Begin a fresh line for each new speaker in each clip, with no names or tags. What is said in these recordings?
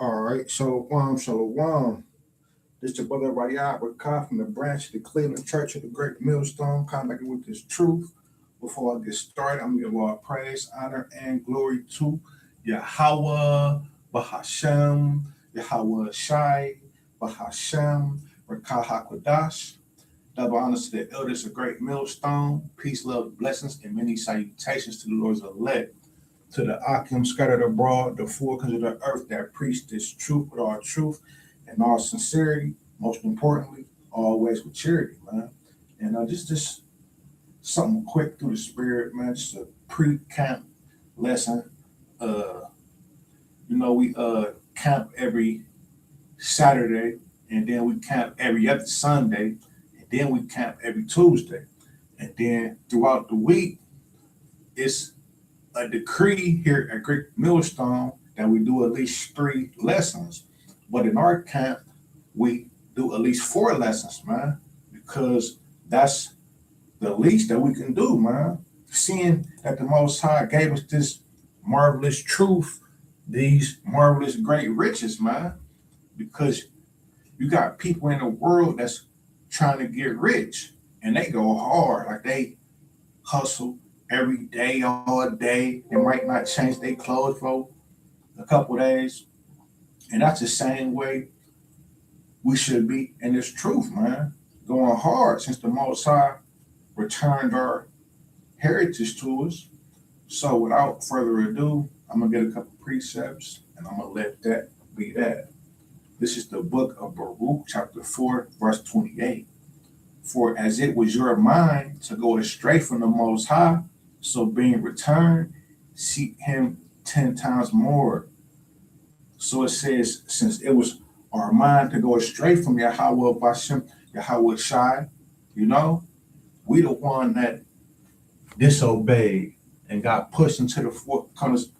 All right, shalom. This your brother Rayad Rakah from the branch of the Cleveland Church of the Great Millstone, coming back with this truth. Before I get started, I'm going to give all praise, honor, and glory to Yahweh, Bahashem, Yahweh Shai, Bahashem, Rakah HaKodash. Double honors to the elders of Great Millstone. Peace, love, blessings, and many salutations to the Lord's elect. To the Akim scattered abroad, the four corners of the earth that preach this truth with all truth and all sincerity, most importantly, always with charity, man. And just something quick through the spirit, man. Just a pre-camp lesson. Uh, we camp every Saturday, and then we camp every other Sunday, and then we camp every Tuesday. And then throughout the week, it's a decree here at Great Millstone that we do at least 3 lessons. But in our camp, we do at least 4 lessons, man, because that's the least that we can do, man. Seeing that the Most High gave us this marvelous truth, these marvelous great riches, man, because you got people in the world that's trying to get rich and they go hard, like they hustle every day, all day. They might not change their clothes for a couple days. And that's the same way we should be in this truth, man. Going hard since the Most High returned our heritage to us. So without further ado, I'm going to get a couple precepts and I'm going to let that be that. This is the book of Baruch, chapter 4, verse 28. For as it was your mind to go astray from the Most High, so being returned, seek him 10 times more. So it says, since it was our mind to go astray from Yahweh Bashem, Yahweh Shai, we the one that disobeyed and got pushed into the 4 corners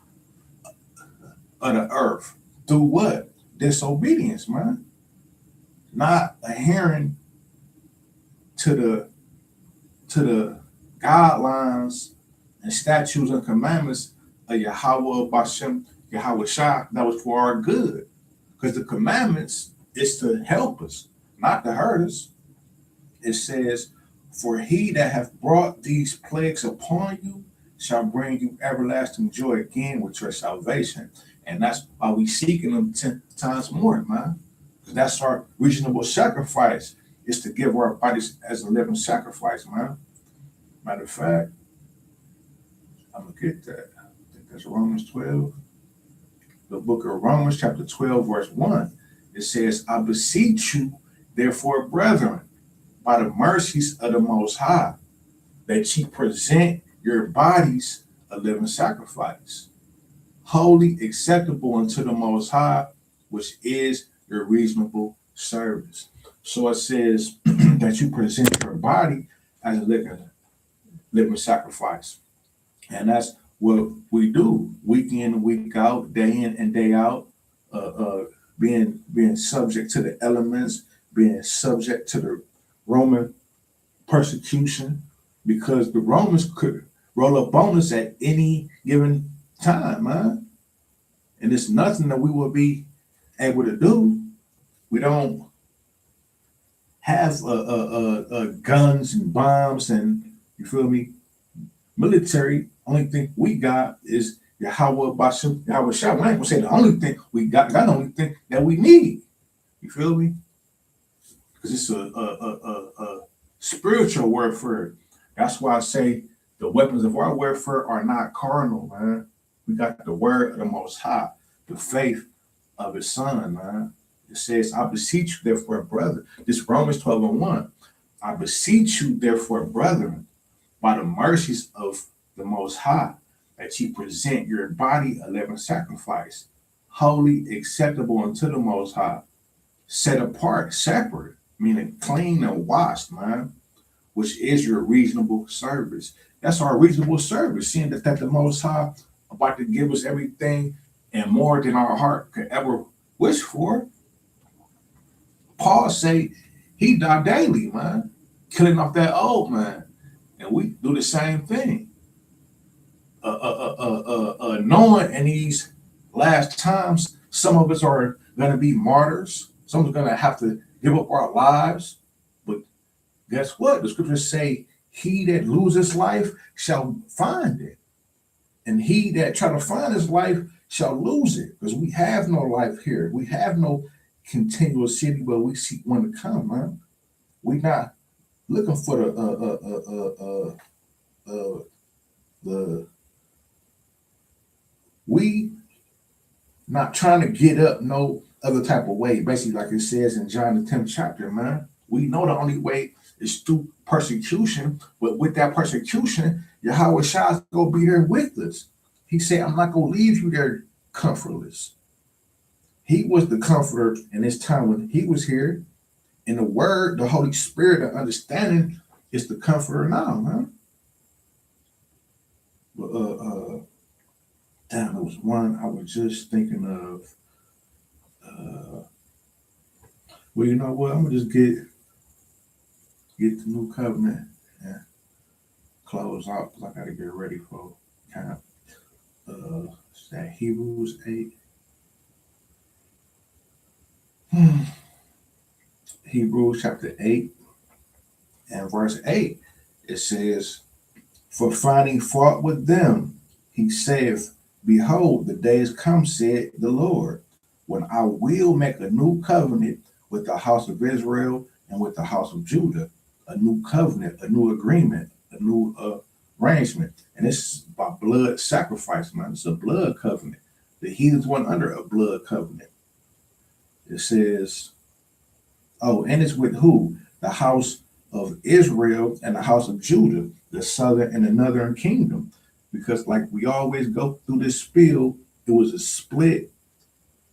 of the earth. Through what? Disobedience, man. Not adhering to the guidelines and statutes and commandments of Yahweh Bashem, Yahweh Shah, that was for our good. Because the commandments is to help us, not to hurt us. It says, for he that hath brought these plagues upon you shall bring you everlasting joy again with your salvation. And that's why we seeking them 10 times more, man. Because that's our reasonable sacrifice, is to give our bodies as a living sacrifice, man. Matter of fact, I'm going to get that. I think that's Romans 12. The book of Romans, chapter 12, verse 1. It says, I beseech you, therefore, brethren, by the mercies of the Most High, that ye present your bodies a living sacrifice, holy, acceptable unto the Most High, which is your reasonable service. So it says that you present your body as a living sacrifice. And that's what we do week in, week out, day in and day out, being subject to the elements, being subject to the Roman persecution, because the Romans could roll up on us at any given time, man. And it's nothing that we will be able to do. We don't have guns and bombs and, you feel me, military. Only thing we got is Yahweh Bashem, Yahweh Shah. I ain't gonna say the only thing we got. That's the only thing that we need. You feel me? Because it's a spiritual warfare. That's why I say the weapons of our warfare are not carnal, man. We got the word of the Most High, the faith of his Son, man. It says, I beseech you, therefore, brethren. This Romans 12 and 1. I beseech you, therefore, brethren, by the mercies of the Most High, that ye present your body a living sacrifice, holy, acceptable unto the Most High, set apart, separate, meaning clean and washed, man, which is your reasonable service. That's our reasonable service, seeing that the Most High about to give us everything and more than our heart could ever wish for. Paul say he died daily, man, killing off that old man. And we do the same thing. Knowing in these last times Some of us are going to be martyrs. Some are going to have to give up our lives. But guess what? The scriptures say, he that loses life shall find it. And he that try to find his life shall lose it. Because we have no life here. We have no continuous city where we see one to come, man. We're not looking for the we not trying to get up no other type of way. Basically, like it says in John the 10th chapter, man. We know the only way is through persecution, but with that persecution, Yahweh Shai is going to be there with us. He said, I'm not going to leave you there comfortless. He was the comforter in this time when he was here. And the word, the Holy Spirit, the understanding is the comforter now, man. But damn, there was one I was just thinking of. Well, you know what? I'm gonna just get the new covenant and close out because I gotta get ready for camp. Is that Hebrews 8? Hebrews chapter 8 and verse 8. It says, for finding fault with them, he saith, behold, the days come, said the Lord, when I will make a new covenant with the house of Israel and with the house of Judah, a new covenant, a new agreement, a new arrangement. And this is by blood sacrifice, man. It's a blood covenant. The heathens went under a blood covenant. It says, oh, and it's with who? The house of Israel and the house of Judah, the southern and the northern kingdom. Because like we always go through this spiel, it was a split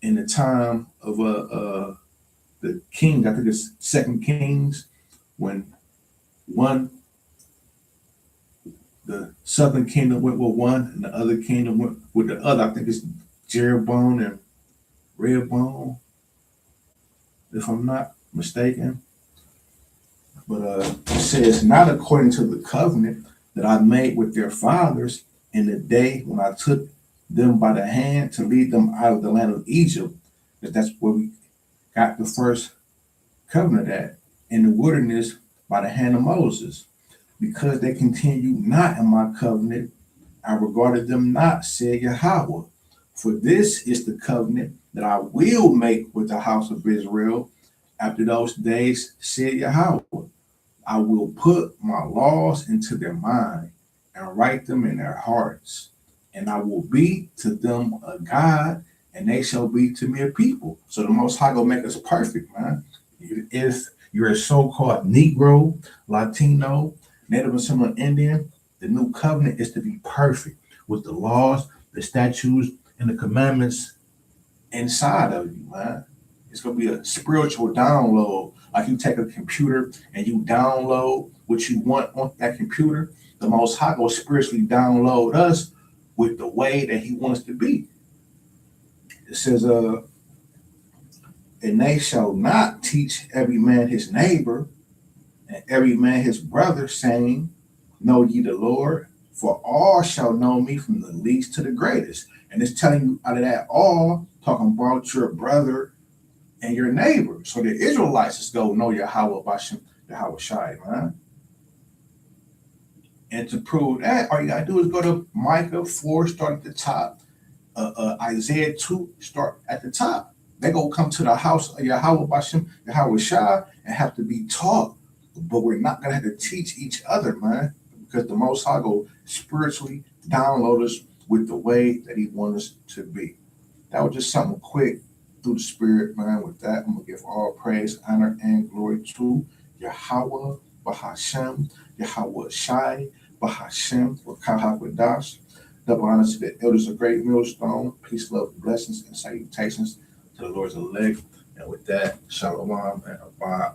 in the time of the king. I think it's 2 Kings, when the southern kingdom went with one and the other kingdom went with the other. I think it's Jeroboam and Rehoboam, if I'm not mistaken. But it says, not according to the covenant that I made with their fathers in the day when I took them by the hand to lead them out of the land of Egypt, because that's where we got the first covenant at, in the wilderness by the hand of Moses. Because they continued not in my covenant, I regarded them not, said Yahweh. For this is the covenant that I will make with the house of Israel after those days, said Yahweh. I will put my laws into their mind and write them in their hearts. And I will be to them a God, and they shall be to me a people. So the Most High will make us perfect, man. If you're a so-called Negro, Latino, Native and Similar Indian, the new covenant is to be perfect with the laws, the statutes, and the commandments inside of you, man. It's going to be a spiritual download. Like you take a computer and you download what you want on that computer, the Most High will spiritually download us with the way that he wants to be. It says, and they shall not teach every man his neighbor and every man his brother, saying, know ye the Lord, for all shall know me from the least to the greatest. And it's telling you out of that all, talking about your brother and your neighbor. So the Israelites just go know Yahweh Bashem, Yahweh Shai, man. And to prove that, all you gotta do is go to Micah 4, start at the top. Isaiah 2, start at the top. They go come to the house of Yahweh Bashem, Yahweh Shai, and have to be taught. But we're not gonna have to teach each other, man, because the Most High will spiritually download us with the way that he wants us to be. That was just something quick through the spirit, man. With that, I'm gonna give all praise, honor, and glory to Yahweh Bahashem, Yahweh Shai, Bahashem, Wakahakwadash. Double honor to the elders of Great Millstone. Peace, love, blessings, and salutations to the Lord's elect. And with that, Shalom and Abad.